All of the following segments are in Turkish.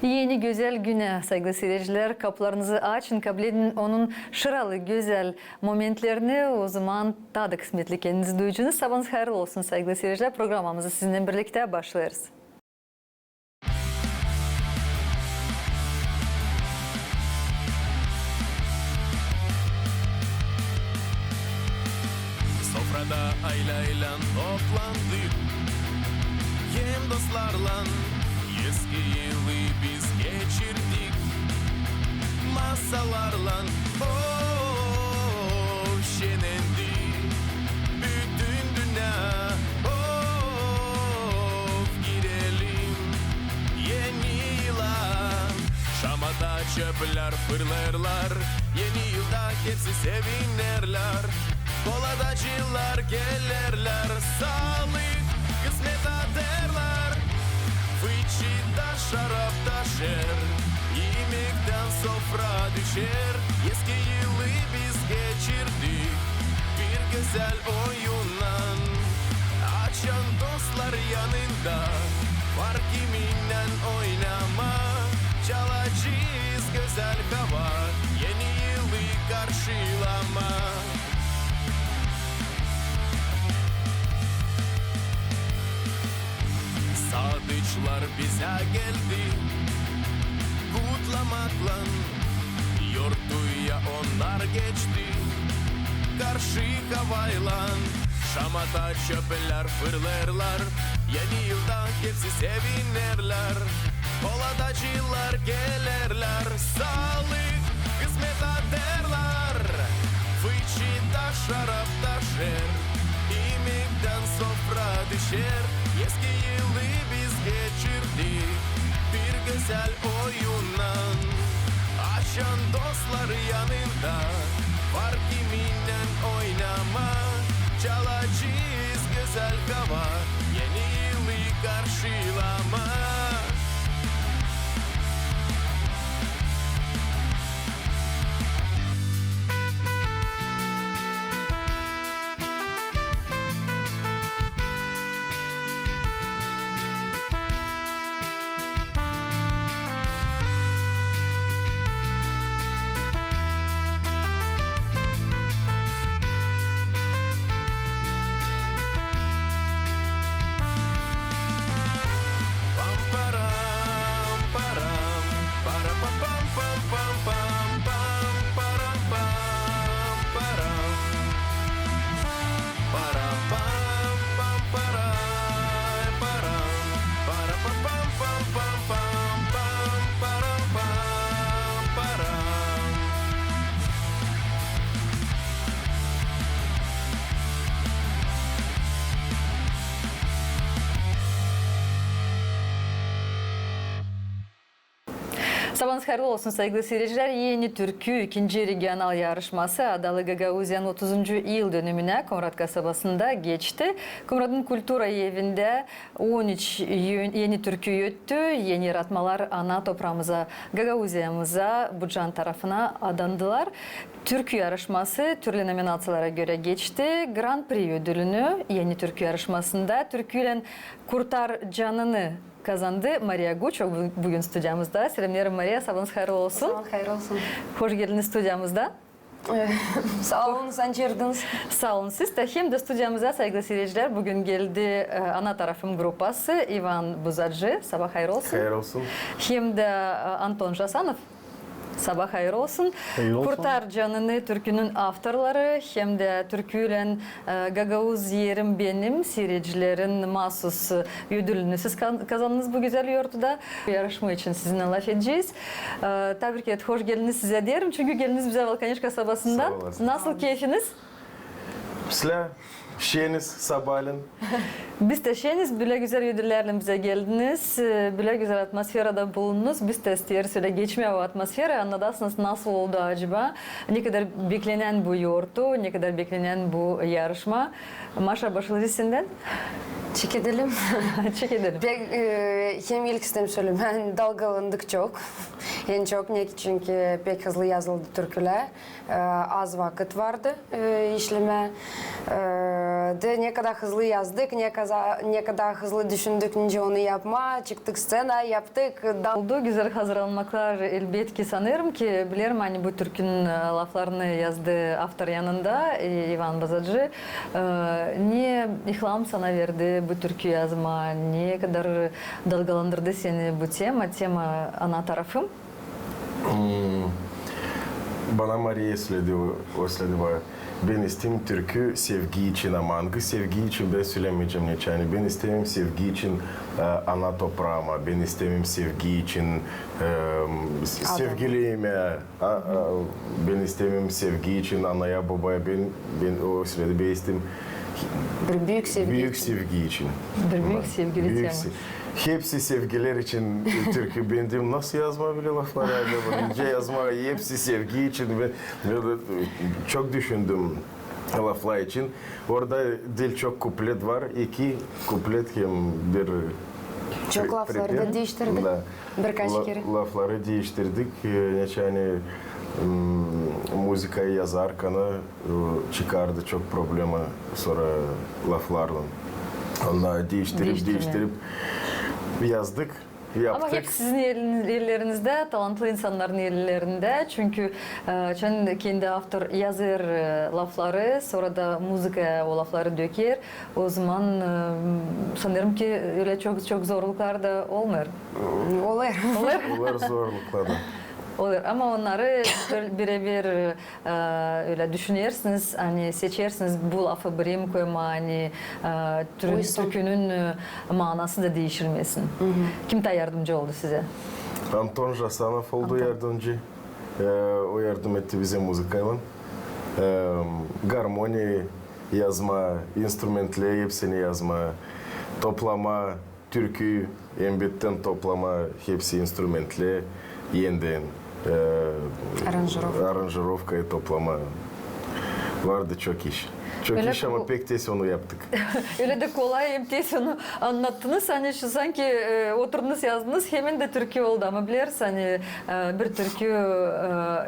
Yeni güzel güne saygılı seyirciler, kapılarınızı açın, kabul edin onun şıralı güzel momentlerini. O zaman daha da kısmetli kendinizi duyacağınız. Sabahınız hayırlı olsun saygılı seyirciler. Programımızı sizinle birlikte başlarız. Sofrada aileyle toplandık, hem dostlarla eski yılı biz geçirdik. Masalarla şenendi bütün dünya. Girelim yeni yıla. Şamata çöpler fırlarlar, yeni yılda hepsi sevinirler. Koladacılar gelirler, sağlık kısmet aderler. Fıçıda şarap taşır, yemekten sofra düşer. Eski yılı biz geçirdik bir güzel oyunla. Açan dostlar yanında, var kiminle oynama. Çalacağız güzel hava, yeni yılı karşılama. Sadıçlar bize geldi kutlamakla, yurtduya onlar geçti karşı havayla. Şamata çöpler fırlarlar, yeni yılda hepsi sevinirler. Koladacılar gelirler, sağlık kısmet aderler. Fıçıda şarap taşır, yemekten sofra düşer. Eski yılı biz geçirdik bir güzel oyunla. Açan dostlar yanında, var kiminle oynama. Çalacağız güzel hava, yeni yılı karşılama. Sabahınız hayırlı olsun saygılı seyirciler. Yeni Türkü 2. Regional Yarışması Adalı Gagauzyan 30. yıl dönümüne Komrat kasabasında geçti. Komrat'ın Kultura evinde 13 yeni türkü öttü. Yeni yaratmalar ana toprağımıza, Gagauzya'mıza, Bucan tarafına adandılar. Türkü yarışması türlü nominasyonlara göre geçti. Grand Prix ödülünü yeni türkü yarışmasında türküyle Kurtar Canını kazandı Maria Guço bugün stüdyamızda. Selamlar Maria, sabahınız hayırlı olsun. Sabahınız hayırlı olsun. Hoş geldiniz stüdyamızda. Sağ olun, sen çağırdınız. Sağ olun siz de. Hem de stüdyamıza saygılı seyirciler. Bugün geldi ana tarafım grupası Ivan Buzadji. Sabah hayırlı olsun. Hayırlı olsun. Hem de Anton Jasanov. Sabah hayır olsun. Kurtar Canını türkünün avtorları hem de türküyle Gagauz yerim benim seyircilerin mahsus ödülünü siz kazandınız bu güzel yurtta. Yarışma için sizinle laf edeceğiz. Tebrik et, hoş geldiniz size derim çünkü geldiniz bize Valkanış kasabasından. Nasıl keyfiniz? Sizler şeniz sabahleyin. Biz de şeniz, böyle güzel ödüllerle bize geldiniz. Böyle güzel atmosferada bulundunuz. Biz de istiyoruz öyle geçmeye o atmosferi. Anladınız nasıl oldu acaba? Ne kadar beklenen bu yurtu, ne kadar beklenen bu yarışma. Maşa başladı senden. Çek edelim. Çek edelim. Hem ilk istedim söyleyeyim. Ben dalgalandık çok. En çok ne çünkü pek hızlı yazıldı türküler. Az vakit vardı işleme. De ne kadar hızlı yazdık, ne kadar hızlı düşündük, nice onu yapma, çıktık scena, yaptık. Oldu güzel hazırlanmaklar elbet ki sanırım ki bilirim hani bu türkünün laflarını yazdı автор yanında Ivan Bazacı. Niye ilham sana verdi bu türkü yazma? Niye kadar dalgalandırdı seni bu tema? Tema ana tarafım. Bana Maria o söyledi. Ben istemem türkü sevgi için, amangı sevgi için ben söylemeyeceğim ne yani. Ben istemem sevgi için ana toprağıma, ben istemem sevgi için sevgilime, ben istemem sevgi için anaya babaya, ben o söyledi ben istemem Bir büyük sevgi büyük için. sevgi için. Bir büyük sevgili tema. Hepsi sevgiler için türkü. Ben dedim nasıl yazma bile laflar acaba? Nice yazma, hepsi sevgi için. Ben çok düşündüm laflar için. Orada dil çok kuplet var. 2 kuplet hem bir... Çok lafları da değiştirdik. Birkaç kere. Lafları değiştirdik. Yani müzikayı yazarken çıkardı çok problema sonra laflarla. Onları değiştirip yazdık, yaptık. Ama hep sizin yerlerinizde, talantlı insanların yerlerinde. Çünkü kendi autor yazır lafları, sonra da müzikaya o lafları döker. O zaman sanırım ki öyle çok zorluklar da olmuyor. Olur. Olur zorluklardan. Olur ama onları birebir öyle düşünürsünüz, hani seçersiniz bu lafı buraya mı koyma, hani türkünün manası da değiştirmesin. Kim de yardımcı oldu size? Anton Jasanov oldu yardımcı. O yardım etti bize müzikayla. Garmoni yazma, instrumentler hepsini yazma, toplama, türkü, embitten toplama, hepsi instrumentler, yeniden. Aranжировка toplama vardı çok iş. Çok Öyle iş ama pek tez onu yaptık. Öyle de kolay hem tez onu anlattınız. Hani şu sanki oturdunuz yazdınız hemen de türkü oldu ama biliriz hani bir türkü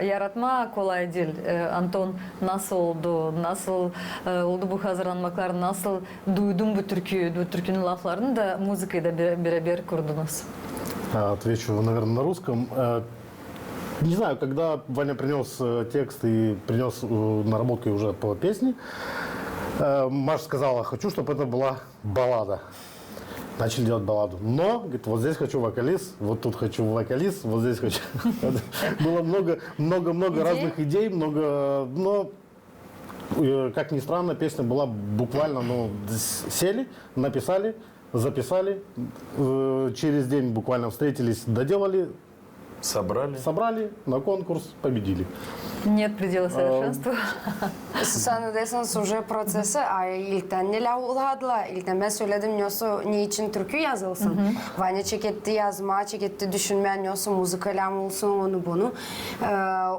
yaratma kolay değil. Anton nasıl oldu? Nasıl oldu bu hazırlanmaklar? Nasıl duydun bu türküyü? Bu türkünün laflarını da müzikayı da birebir kurdunuz. Отвечу, наверное, на русском. Не знаю, когда Ваня принес текст и принес наработки уже по песне, Маша сказала, хочу, чтобы это была баллада. Начали делать балладу. Но, говорит, вот здесь хочу вокалист, вот тут хочу вокалист, вот здесь хочу. Было много разных идей, но, как ни странно, песня была буквально, сели, написали, записали, через день буквально встретились, доделали, собрали на конкурс, победили. Нет предела совершенства. Sanırsanız уже процесі, ilkten neler olhadılar, ilkten ben söyledim niçin türkü yazılsın. Vanya çeketti yazma, çeketti düşünmeyen müzikalam olsun onu bunu.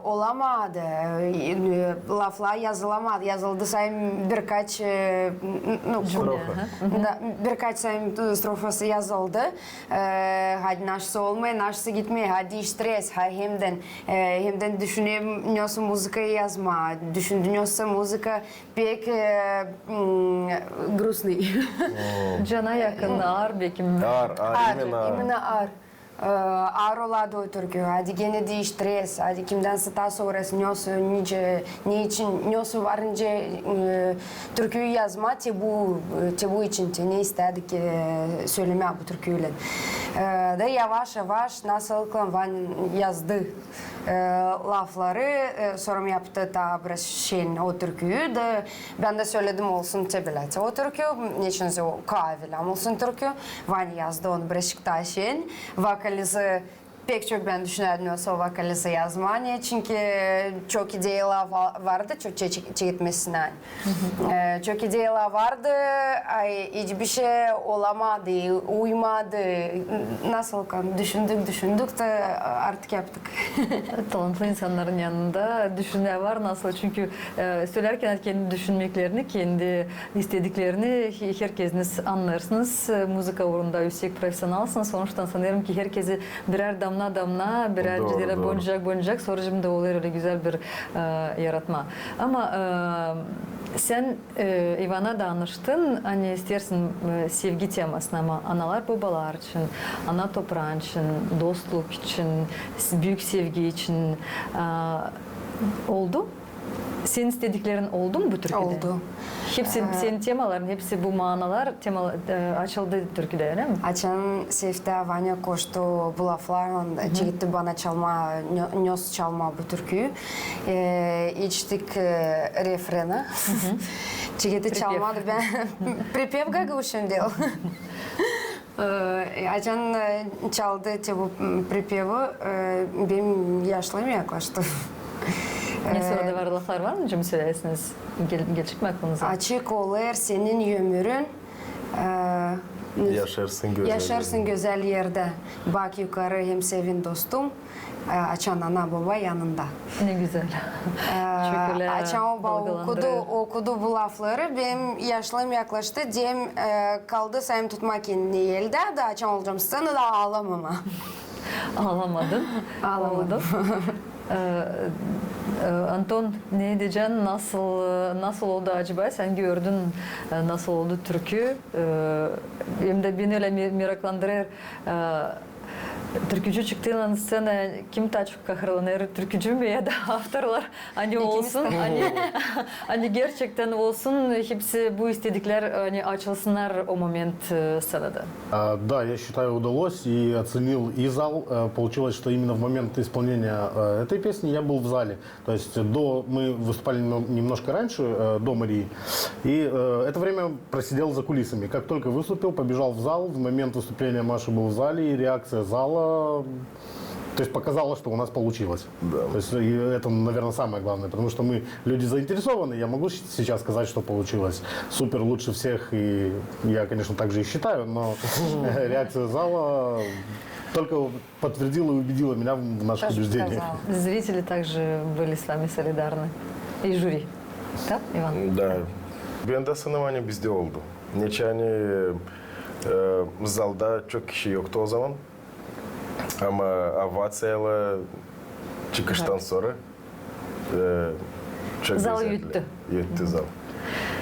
Olamadı, laflar yazılamadı, yazıldı sayın birkaç birkaç sayın strofası yazıldı. Hadi naşısı olmaya, naşısı gitmeye, hadi iştres, hemden düşünemiyorsun müzikayı yazma, düşünüyorsa müzika pek грустный. Cana yakın, ağır bekim. İmенно ağır. Ağır oladı o türkü. Hadi gene değiştiririz. Hadi kimden sıta sonrası niçin varınca türküyü yazma bu için ne istedik söyleme bu türküyle. Da yavaş yavaş nasıl Van yazdı lafları sorum yaptı da biraz o türküyü de ben de söyledim olsun tebilete o türkü niçin o kavilam olsun türkü Van yazdı onu biraz vokalizi pek çok ben düşünüyordum o vokalizi yazmaya çünkü çok ideyalar vardı çok çekitmesinden. Çok ideyalar vardı hiçbir şey olamadı, uymadı. Nasıl düşündük de artık yaptık. Talantlı insanların yanında düşünme var nasıl? Çünkü söylerken kendi düşünmeklerini, kendi istediklerini herkesiniz anlarsınız. Müzika uğrunda yüksek profesyonalsınız. Sonuçta sanırım ki herkesi birer damla damla birazcık boncuk sonra şimdi oluyor öyle güzel bir yaratma. Ama sen Ivana danıştın, hani istersin sevgi temasına ama analar babalar için, ana toprağın için, dostluk için, büyük sevgi için oldu. Senin istediklerin oldu mu bu Türkiye'de? Oldu. Hepsi senin temaların, hepsi bu manalar açıldı Türkiye'de öyle mi? Açan sevde Vanya koştu bu laflarla, gitti bana çalma, nös çalma bu türküyü. İçtik refreni. Gitti çalmadı ben. Pripев как учим делал. Açan çaldı bu pripevi, benim yaşlıyım yaklaştı. Ne sırada var laflar var mı? Cüm söyleyesiniz. Geçik mi aklınıza? Açık olur senin ömrün. Yaşarsın güzel yerde. Bak yukarı hem sevin dostum. Açan ana baba yanında. Ne güzel. Çok öyle Açan baba okudu bu lafları. Benim yaşlım yaklaştı. Diyem kaldı sayım tutmak kendini elde. Da açan olacağım sana da ağlamama. Ağlamadın. Ağlamadım. Anton ne diyeceksin? Nasıl oldu acaba? Sen gördün nasıl oldu türkü. Hem de beni öyle meraklandırır. Türkücü çıktığından sonra kim daha çok kahralanır? Türkücü mü ya da авторlar? Hani olsun. Hani gerçekten olsun. Hepsi bu istedikler hani açılsınlar o moment sırada. Да, я считаю, удалось и оценил и зал. Получилось, что именно в момент исполнения этой песни я был в зале. То есть мы выступали немножко раньше, до Марии, и это время просидел за кулисами. Как только выступил, побежал в зал. В момент выступления Маши был в зале, и реакция зала, то есть показала, что у нас получилось. Да. То есть и это, наверное, самое главное, потому что мы люди заинтересованы. Я могу сейчас сказать, что получилось супер, лучше всех, и я, конечно, так же и считаю, но реакция зала только подтвердила и убедила меня в наших убеждениях. Зрители также были с вами солидарны. И жюри. Да, Иван? Да. Ben de sınavani bizde oldu. Geçen zalda çok kişi yoktu o zaman. Ama avatsiyayla çıkıştan sonra çok Zal güzeldi. yuttu. Yuttu zal.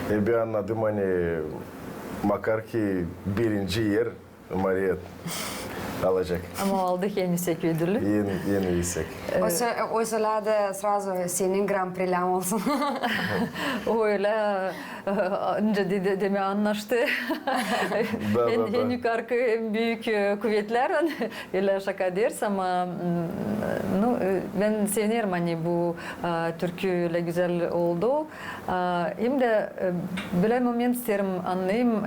Bir anladım hani makar ki birinci yer Mariyet alacak. Ama aldık en yüksek ödülü. Yeni yüksek. Oysa da sразу senin Grand Prix'lem olsun. Öyle önce deme anlaştı. En yukarı en büyük kuvvetler öyle şaka deriz ama ben sevinirim hani bu türküyle güzel oldu. Hem de böyle moment isterim anlayayım.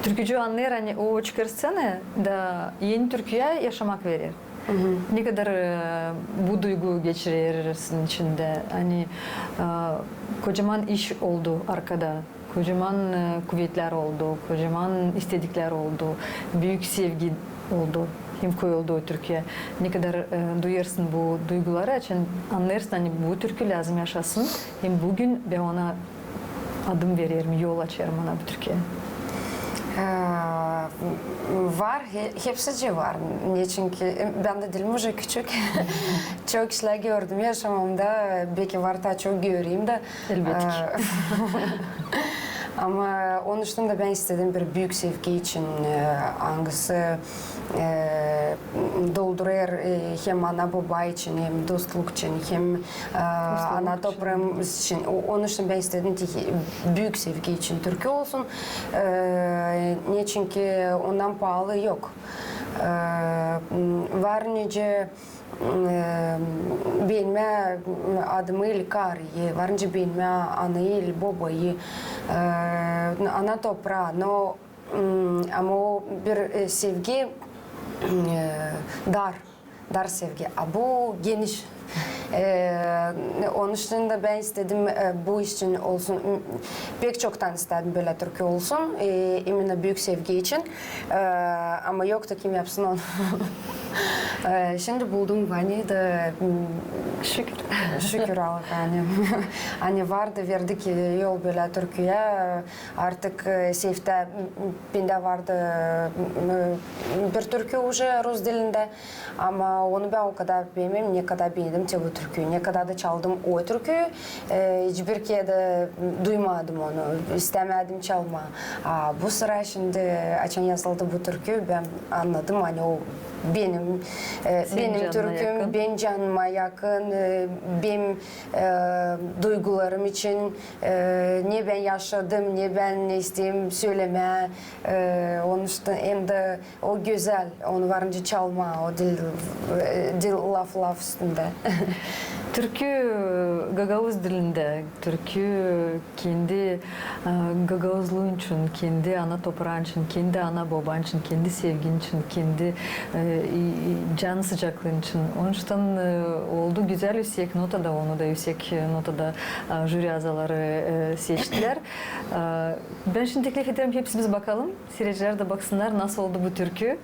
Türkücü anlar hani o çıkarsana da yeni Türkiye yaşamak verir. Ne kadar bu duygu geçirirsin içinde. Hani kocaman iş oldu arkada. Kocaman kuvvetler oldu. Kocaman istedikler oldu. Büyük sevgi oldu. Hem koyuldu o Türkiye. Ne kadar duyarsın bu duyguları için anlarsın hani bu Türkiye lazım yaşasın. Hem bugün ben ona adım veririm, yol açarım ona bu Türkiye. Var, hepsi var. Çünkü ben de dilim уже küçük. Çok işler gördüm yaşamamda. Belki var da çok göreyim de. Elbette ki. Ama onun dışında ben istedim bir büyük sevgi için hangisi doldurur hem ana baba için hem dostluk için hem ana toprağım için. Onun için ben istedim ki büyük sevgi için Türkiye olsun. Ne çünkü ondan pahalı yok. Var nice bilme adımı ilkarıyı, var nice bilme anayı, babayı, ana toprağı. No, ama o bir sevgi dar sevgi. Bu geniş. Onun için de ben istedim bu için olsun. Pek çoktan istedim böyle türkü olsun. Emine büyük sevgi için. Ama yoktu kim yapsın onu. Şimdi buldum Vani de Şükür. şükür Allah'a. Hani vardı verdik yol böyle Türkiye. Artık Seyf'te bende vardı bir türkü уже Rus dilinde. Ama onu ben o kadar bilmem, ne kadar bildim bu türküyü, ne kadar da çaldım o türküyü. Hiçbir kere duymadım onu, istemedim çalma. Bu sıra şimdi açan yazıldı bu türkü, ben anladım hani o benim türküm, yakın. benim canıma yakın, benim duygularım için ne ben yaşadım, ne ben ne isteyeyim söyleme. Onun için hem de o güzel, onu varınca çalma, o dil laf üstünde. Türkü Gagavuz dilinde, türkü kendi Gagavuzluğun için, kendi ana toprağın için, kendi ana baban için, kendi sevgin için, kendi can sıcaklığın için. Onun için oldu güzel yüksek notada, onu da yüksek notada jüri azaları seçtiler. Ben şimdi teklif ederim hepsimiz bakalım, seyirciler de baksınlar nasıl oldu bu türkü.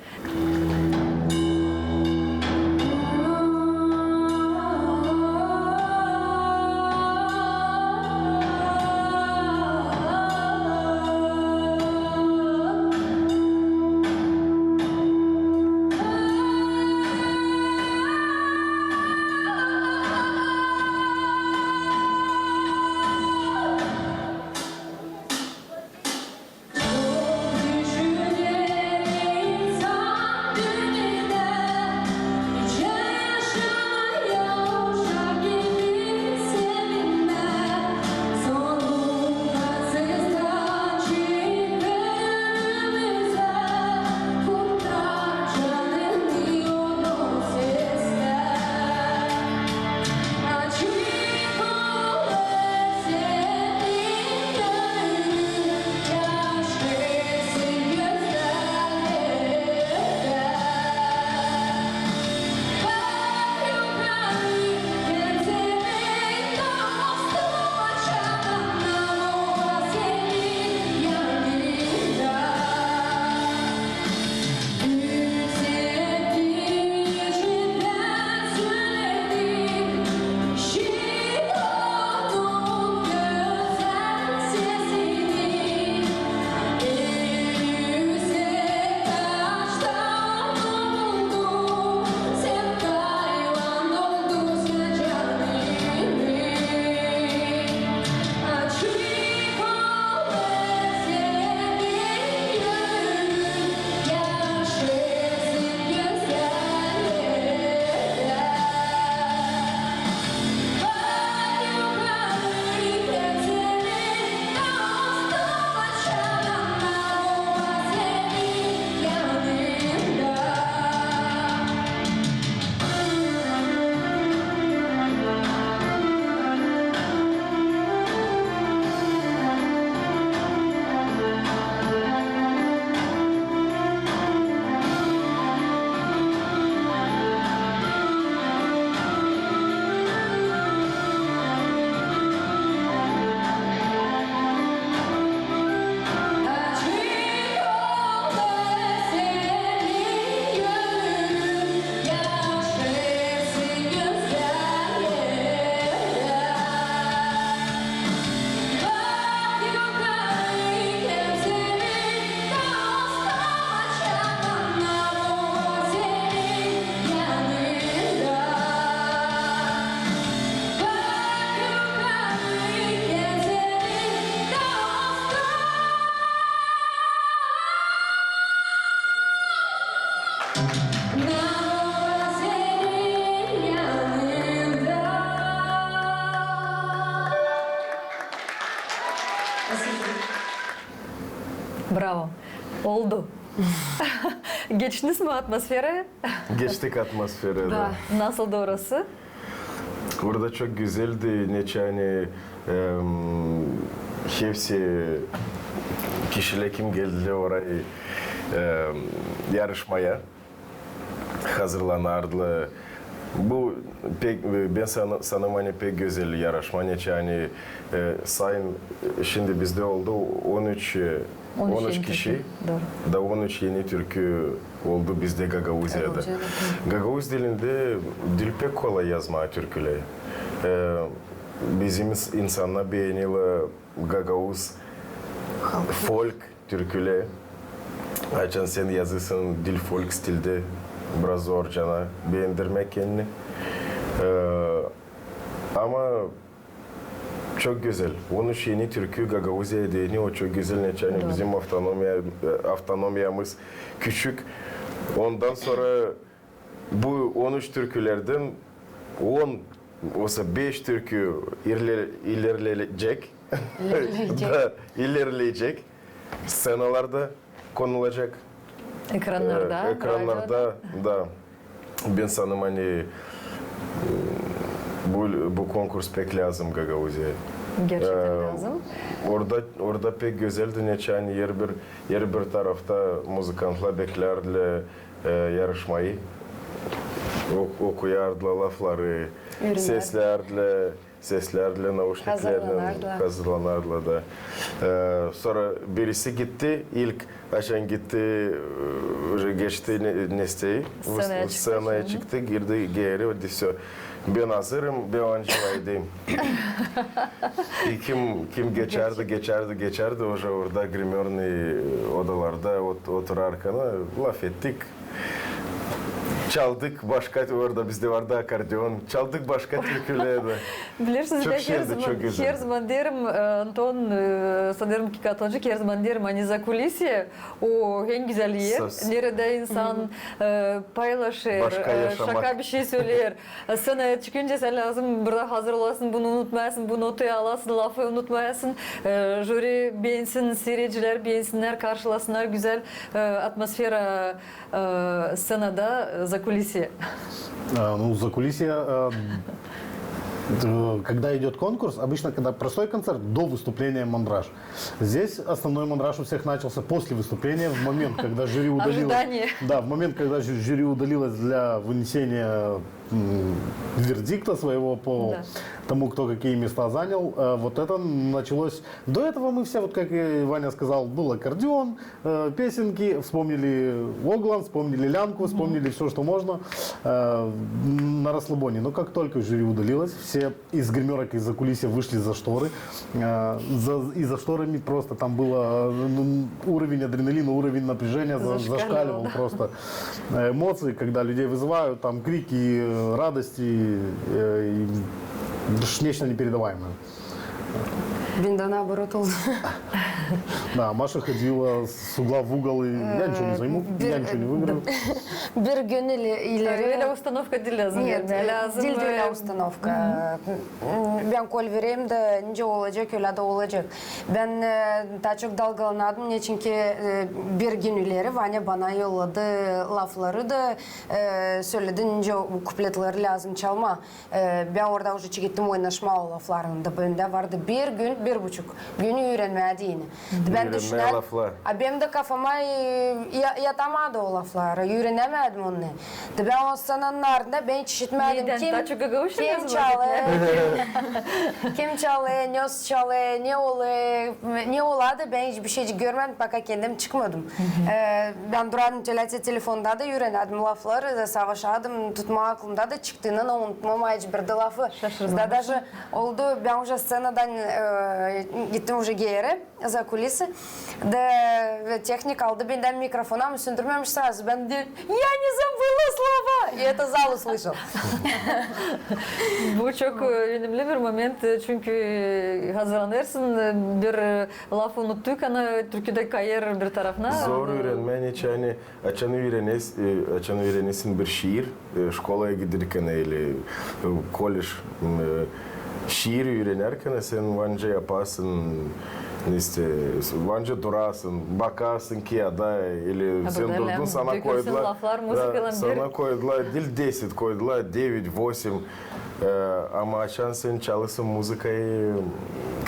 Bravo. Oldu. Geçtiniz mi atmosfere? Geçtik atmosfere. Da. Nasıldı orası? Burada çok güzeldi. Yani hepsi kişiler kim geldi oraya yarışmaya hazırlanardı. Bu ben sanımani pek güzel yarışma. Yani sayın şimdi bizde oldu 13 yeni kişi. türkü, doğru. Da 13 yeni türkü oldu bizde Gagavuzya'da. Gagavuzya'da. Gagavuz dilinde dil pek kolay yazma türküleri. Bizim insanlar beğeniyor Gagavuz folk türküleri. Açan sen yazısın dil folk stilde biraz zor cana beğendirmek kendini. Ama çok güzel. Onun yeni türkü Gagavuzya'ya değiniyor. O çok güzel. Yani bizim autonomiyamız küçük. Ondan sonra bu 13 türkülerden 10 olsa 5 türkü ilerleyecek. İlerleyecek. Scenalarda konulacak. Ekranlarda. Ekranlarda da ben sanırım hani bu konkurs pek lazım Gagavuzya'ya. Gerçekten lazım. Orada pek güzeldi. Yani yer bir tarafta müzikantlar beklerdi yarışmayı. Okuyardılar lafları, seslerle, nauşniklerle hazırlanardılar da. Sonra birisi gitti, ilk aşağı gitti, geçti Neste'yi, scenaya çıktı, girdi geri, o disi. Ben hazırım, ben Angelay'dayım. Kim geçerdi, orada grimörni odalarda oturarken laf ettik. Çaldık başka, orada bizde vardı akordeon, çaldık başka türkülerde. Bilirsiniz, Çok ben şiirdi, çok güzel. her zaman derim, Anton, sanırım ki katıncı her zaman derim, hani za kulisiye, o en güzel yer. Nerede insan paylaşır, şaka bir şey söyler. Sana çıkınca sen lazım burada hazır olasın, bunu unutmayasın, bu notu alasın, lafı unutmayasın. Jüri beğensin, seyirciler beğensinler, karşılasınlar, güzel atmosfera scenada, за кулисье. Ну, закулисье, когда идет конкурс, обычно, когда простой концерт, до выступления мандраж. Здесь основной мандраж у всех начался после выступления, в момент, когда жюри удалилось. Ожидание. Да, в момент, когда жюри удалилось для вынесения вердикта своего по тому, кто какие места занял. Вот это началось. До этого мы все, вот как и Ваня сказал, был аккордеон, песенки, вспомнили Оглан, вспомнили Лянку, вспомнили все, что можно на расслабоне. Но как только жюри удалилось, все из гримерок, из-за кулисья вышли за шторы. И за шторами просто там было уровень адреналина, уровень напряжения зашкаливал просто. Эмоции, когда людей вызывают, там крики, радости, нечто непередаваемое. Бинда наоборот oldu. Да, Маша ходила с угла в угол, и я ничего не займу, я ничего не выиграю. Bir gün ileri... Öyle uстановка değil lazım. Нет, lazım. değil öyle uстановка. Ben kol vereyim de nece olacak, öyle de olacak. Ben daha çok dalgalandım. Ne çünkü bir gün ileri Vanya bana yolladı lafları da söyledi nece kupletleri lazım çalma. Ben orada уже gittim oynaşma o laflarının da bende vardı. Bir gün, 1,5 günü öğrenmediğini. Ben düşünen, benim de kafama yatamadı o lafları. Öğrenemedim onu. Ben o sananın ardında ben hiç işitmedim. Kim çalı, ne çalı, ne oladı ben hiçbir şey görmedim. Fakat kendim çıkmadım. Ben duradım telefonda da öğrendim lafları da savaşadım. Tutma aklımda da çıktığını unutmam hiçbir de lafı. Da даже oldu ben уже scenadan gittim уже geri za kulisi. Da техник aldı benden mikrofonu ama söndürmemiş sразу. Ben de я не забыла слова. И это zal услышал. Bu çok önemli bir moment çünkü hazırlanırsın bir laf unuttuk ama Türkiye'de kayar bir tarafına. Zor öğrenmen için hani açan öğrenirsin bir şiir, şkolaya giderken или kolej şiir öğrenirken sen vanca yaparsın. İşte vanca durasın, bakarsın ki ya da или sen durdun sana koydular. Sana koydular dil 10 koydular 9, 8 Ama açan sen çalışsın müzikayı,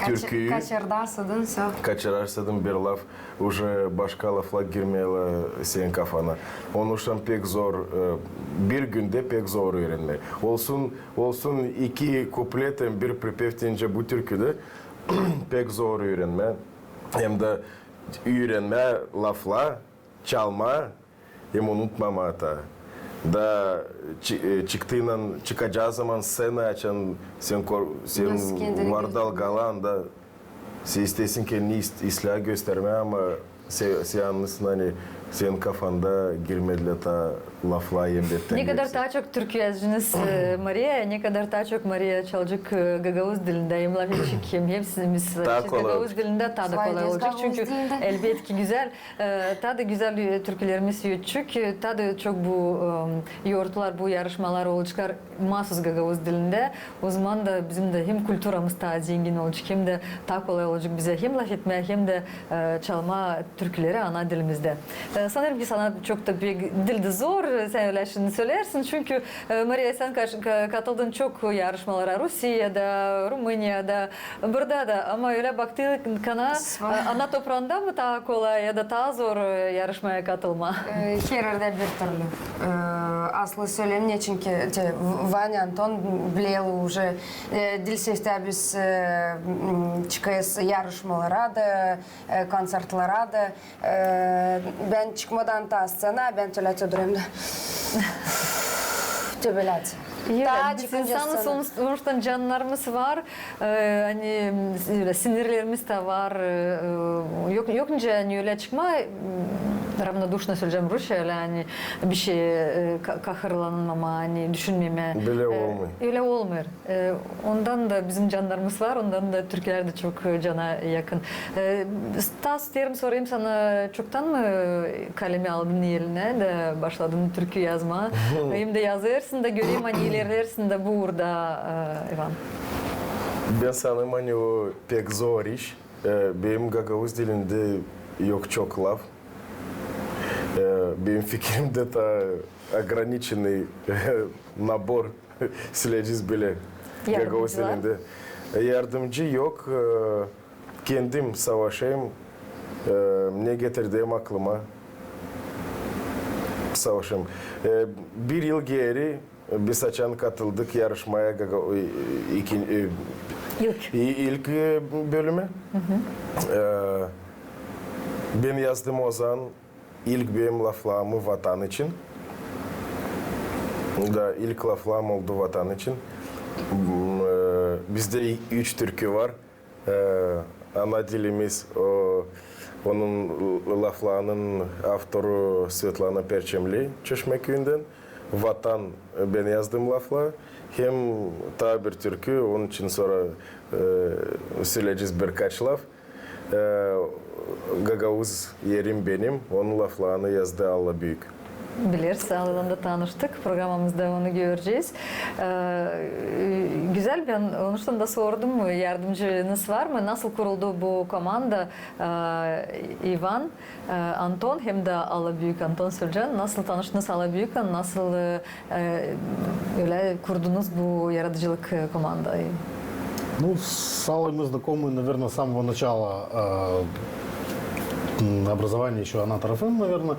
türküyü. Kaçırdarsın sen. Kaçırarsadın bir laf, уже başka laflar girmeli senin kafana. Onun için pek zor, bir günde pek zor öğrenme. Olsun iki kupletin bir pripev deyince bu türküde pek zor öğrenme. Hem de öğrenme lafla, çalma, hem unutmama hatta. Da çıkacağı zaman scena açan sen vardal galan da sen istesin kendini islah gösterme ama seanlısın hani senin kafanda girmediler ta lafla yembetten. Ne kadar daha çok Türkçe yazdınız Maria, ne kadar daha çok Maria çalacak Gagavuz dilinde, imlaviçik hepsimiz Gagavuz dilinde daha da kolay olacak. Çünkü elbette ki güzel, daha da güzel türkülerimiz çünkü daha da çok bu yoğurtlar, bu yarışmalar olacak mahsus Gagavuz dilinde. O zaman da bizim de hem kültürümüz daha zengin olacak hem de daha kolay olacak bize hem laf etmeye hem de çalma türküleri ana dilimizde. Sanırım ki sana çok da bir dilde zor sen öyle şimdi söylersin çünkü Maria sen katıldın çok yarışmalara Rusya'da, Rumanya'da, burada da ama öyle baktığında ana toprağında mı daha kolay ya da daha zor yarışmaya katılma? Her yerde bir türlü. Aslı söyleyeyim çünkü Vanya Anton bileli уже dil sevde biz çıkayız yarışmalara da konsertlara da ben çıkmadan ta scena ben tölete duruyorum da tübelat. Evet, biz insanız sonuçta canlarımız var, hani sinirlerimiz de var, yok nece hani öyle çıkma, ravnodушно söyleyeceğim Rusça öyle hani bir şey kahırlanmama, hani düşünmeme. Böyle olmuyor. Öyle olmuyor. Ondan da bizim canlarımız var, ondan da Türkler de çok cana yakın. Stas derim sorayım sana çoktan mı kalemi aldın eline de başladın türkü yazma? Hem de yazırsın da göreyim hani ilerlersin de burada Ivan. Ben sanırım hani o pek zor iş. Benim Gagavuz dilinde yok çok laf. Benim fikrimde de ограниченный nabor sileceğiz bile Gagavuz dilinde. Yardımcı yok. Kendim savaşayım. Ne getirdiğim aklıma savaşım. Bir yıl geri biz açan katıldık yarışmaya ilk bölüme. Ben yazdım o zaman ilk benim laflarımı vatan için. Da ilk laflarım oldu vatan için. Bizde 3 türkü var. Ana dilimiz onun laflarının avtoru Svetlana Perçemli Çeşmeköy'ünden. Vatan ben yazdım lafla. Hem ta bir türkü onun için sonra söyleyeceğiz birkaç laf. Gagavuz yerim benim. Onun laflarını yazdı Allah büyük. Biliriz, Ağlı'dan tanıştık. Programımızda onu göreceğiz. Güzel, ben onun da sordum. Yardımcınız var mı? Nasıl kuruldu bu komanda? Ivan, Anton hem de Alabüyük Anton Sülcan. Nasıl tanıştınız Alabüyük'le? Nasıl öyle kurdunuz bu yaratıcılık komandayı? Ну, с Аллой мы знакомы, наверное, с самого начала образования еще Анат Рафым, наверное.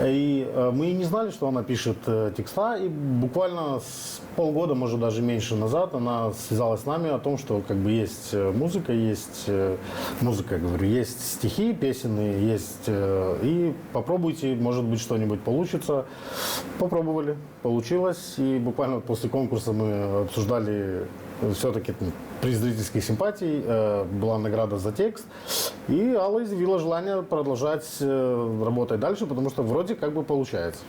И мы не знали, что она пишет текста. И буквально с полгода, может даже меньше назад, она связалась с нами о том, что как бы есть музыка, я говорю, есть стихи песенные, есть. И попробуйте, может быть, что-нибудь получится. Попробовали, получилось. И буквально после конкурса мы обсуждали все-таки приз зрительских симпатий, была награда за текст. И Алла изъявила желание продолжать работать дальше, потому что вроде как бы получается.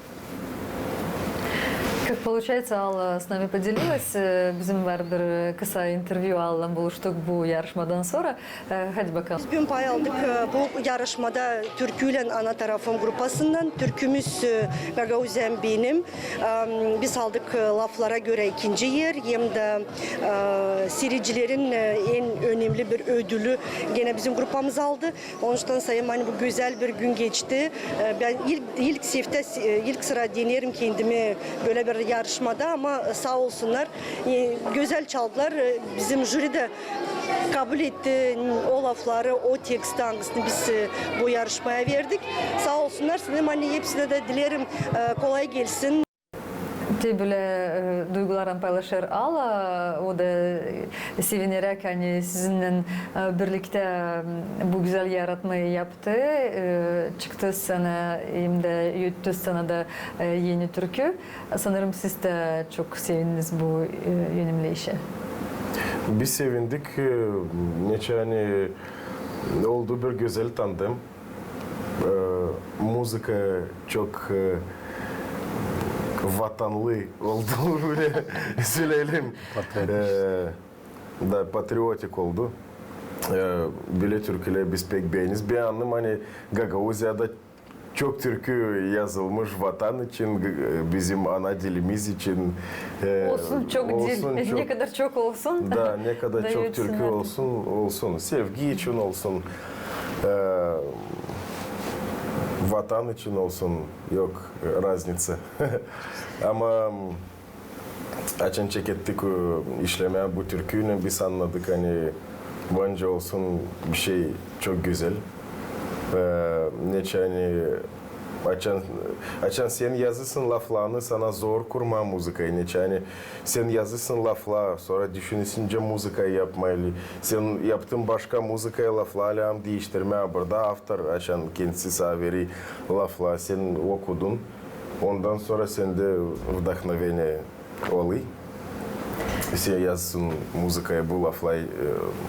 Как получается, Алла с nami поделилась. Bizim var bir kısa interview Allah'la buluştuk bu yarışmadan sonra. Hadi bakalım. Bugün pay aldık bu yarışmada Türküyle ana tarafım grupasından. Türkümüz Gagavuzyan benim. Biz aldık laflara göre ikinci yer. Hem de seyircilerin en önemli bir ödülü gene bizim grupamız aldı. Onun için sayım hani bu güzel bir gün geçti. Ben ilk sıra denerim kendimi böyle bir yarışmada ama sağ olsunlar. Güzel çaldılar. Bizim jüri de kabul etti o lafları, o teksti hangisini biz bu yarışmaya verdik. Sağ olsunlar. Sizin hani hepsine de dilerim kolay gelsin. Böyle duygularını paylaşır Ala, o da sevinerek hani sizinle birlikte bu güzel yaratmayı yaptı. Çıktı sana hem de yuttu sana da yeni türkü. Sanırım siz de çok sevindiniz bu yönümlü işe. Biz sevindik. Neçe hani oldu bir güzel tandem. Müzika çok vatanlı oldu böyle söyleyelim. Da patriotik oldu. Böyle türküler biz pek beğeniz. Bir anım hani Gagauzya'da çok türkü yazılmış vatan için, bizim ana dilimiz için. Olsun çok olsun, dil, ne kadar çok olsun. Da ne kadar çok Dayıtsınlar. türkü olsun. Sevgi için olsun. Vatan için olsun, yok razница. Ama açın çekettik işlemeye bu türküyle biz anladık hani bence olsun bir şey çok güzel. Neçe hani açan sen yazısın laflarını sana zor kurma müzikayı. Neçe hani sen yazısın laflar sonra düşünürsünce müzikayı yapmayı. Sen yaptığın başka müzikaya laflarla değiştirmeye burada автор açan kendisi sana veri laflar sen okudun. Ondan sonra sende вдохновение oluyor. Sen yazsın müzikaya bu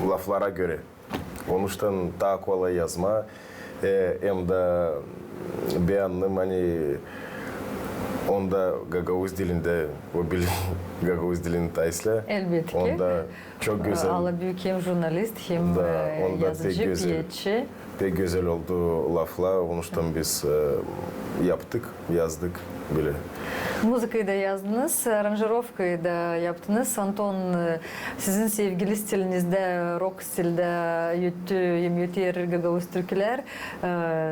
laflara göre. Onun için daha kolay yazma. Hem de beğendim hani onda Gagavuz dilinde o bil Gagavuz dilini taysla. Elbette ki. Onda çok güzel. Ala büyük hem jurnalist hem onda yazıcı, piyetçi. Pek güzel oldu laflar. Onun için biz yaptık, yazdık bile. Müzikayı da yazdınız, aranjировкayı da yaptınız. Anton, sizin sevgili stilinizde, rock stilde hem yöter Gagavuz türküler.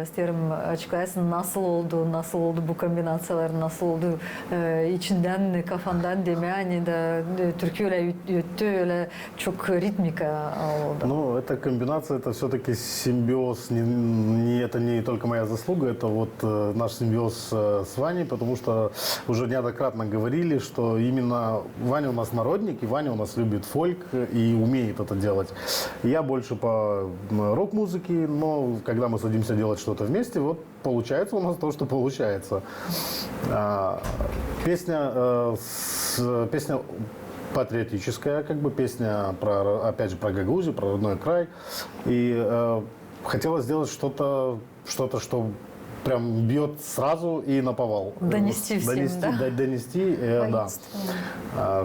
İsterim açıklayasın nasıl oldu bu kombinasyyalar, nasıl oldu içinden, kafandan deme, hani de türküyle yöttü, öyle çok ritmika oldu. Ну, эта комбинация, это все-таки симбиоз, это не только моя заслуга, это вот наш симбиоз с Ваней, потому что уже неоднократно говорили, что именно Ваня у нас народник, и Ваня у нас любит фольк и умеет это делать. Я больше по рок-музыке, но когда мы садимся делать что-то вместе, вот получается у нас то, что получается. Песня патриотическая, как бы песня про, опять же, про Гагаузию, про родной край. И хотелось сделать что-то, что прям бьет сразу и наповал. Донести всем, да? Донести, да.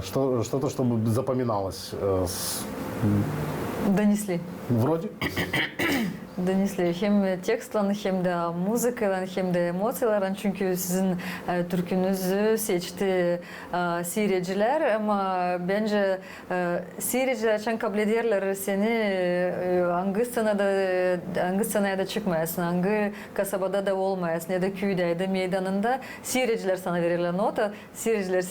Что-то, чтобы запоминалось. Донесли. Вроде. Dönüşleri hem tekstlan hem de müzikalan hem de emosiyalan çünkü sizin türkünüzü seçti seyirciler ama bence seyirciler için kabul ederler seni hangi sanaya da çıkmayasın, hangi kasabada da olmayasın ya da köyde ya da meydanında seyirciler sana verirler nota, seyirciler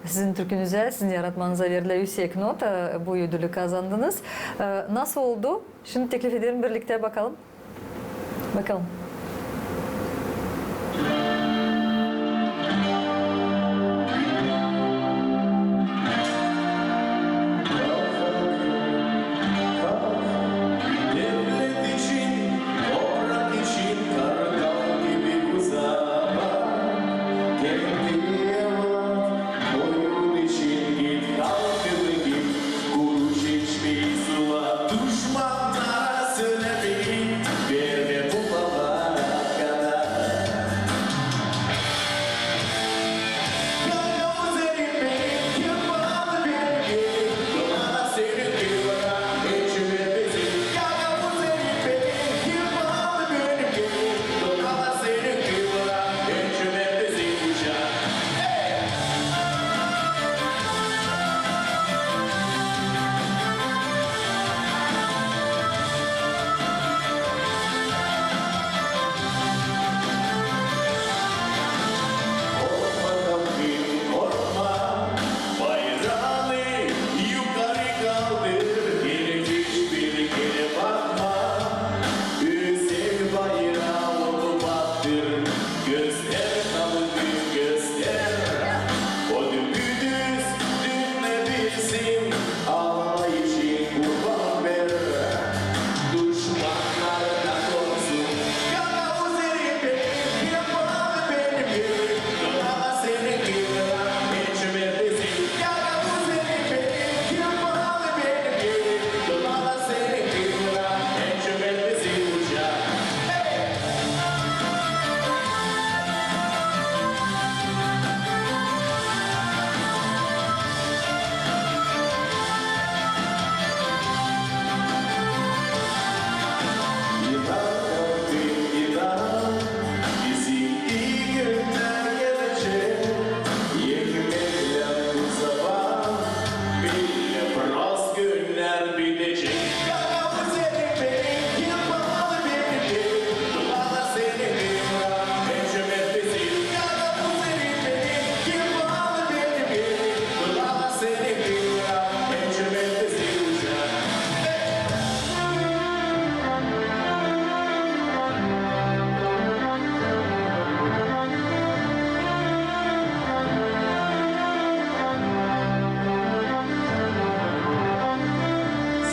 sizin türkünüze, sizin yaratmanıza verirler yüksek nota, bu ödülü kazandınız. Nasıl oldu? Şimdi teklif ederim birlikte bakalım. Bakalım. Devlet için, toprak için, kartal gibi uzama. Kendi evlat, oyun için git, kalkını git, kuruş içmeyi sula. Düşmanlara söylemeyin, verme bu baba. Gözler kalıcı gözler. O dümdüz dinlebilsin. Ağlayışı kurban ver. Düşmanlardan korksun. Yara üzeri benim, yapalı benim yerim. Dola seni kıra, içime dizin. Yara üzeri benim, yapalı benim yerim. Dola seni kıra, içime dizin uçak. Bizim iyi günler gelecek. Yekmeler bu sabah. Bile biraz günler bitecek. Yalan senin benim, yapmalı benim yerim. Dolar senin kıra, mecmet bizim. Yalan senin benim, yapmalı benim yerim. Dolar senin kıra, mecmet bizim uçak.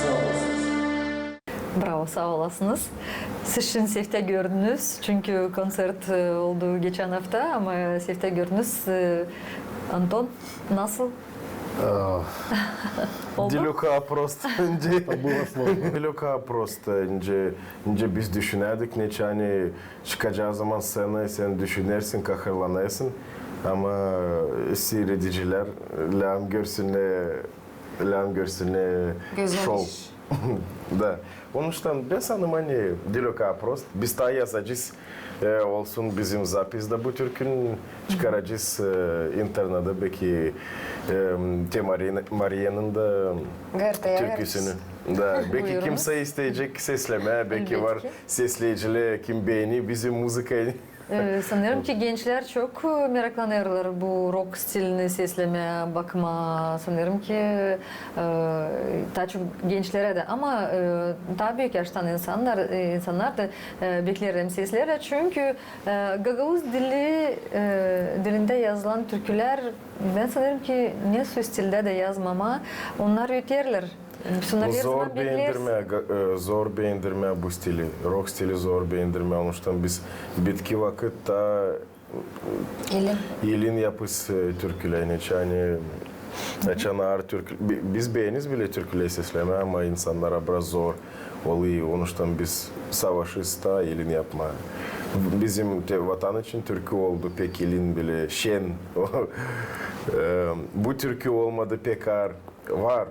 Sağ olasınız. Bravo, sağ olasınız. Siz şimdi Sef'te gördünüz. Çünkü konser oldu geçen hafta ama Sef'te gördünüz. Anton, nasıl? Oldu? Diluka просто Было сложно. Diluka просто ince biz düşünerdik ne hani çıkacağı zaman sen düşünürsün kahırlanırsın ama seyrediciler lan görsünler Güzel şov. iş. Da. Onun için ben sanırım hani Diluka просто biz daha yazacağız. Olsun bizim zapisde bu türkün çıkaracağız internette belki Maria'nın da Gırtaya türküsünü. Da, belki Buyurunuz. kimse isteyecek sesleme, belki var Belki. sesleyiciler kim beğeni bizim müzikayı. Sanırım ki gençler çok meraklanırlar bu rock stilini seslemeye bakma. Sanırım ki daha çok gençlere de ama daha büyük yaştan insanlar da beklerim sesleri. Çünkü Gagavuz dilinde yazılan türküler ben sanırım ki ne stilde de yazmama onlar yeterler. Şunlar Bu her zor zaman bekleriz. zor beğendirme bu stili. Rock stili zor beğendirme. Onun için biz bitki vakit da İlim. yılın yapısı türkülerini yani ağır türkü. Biz beğeniz bile türküleri sesleme ama insanlara biraz zor oluyor. Onun için biz savaşız da yılın yapma. Bizim vatan için türkü oldu pek yılın bile şen. Bu türkü olmadı pek ağır. Var,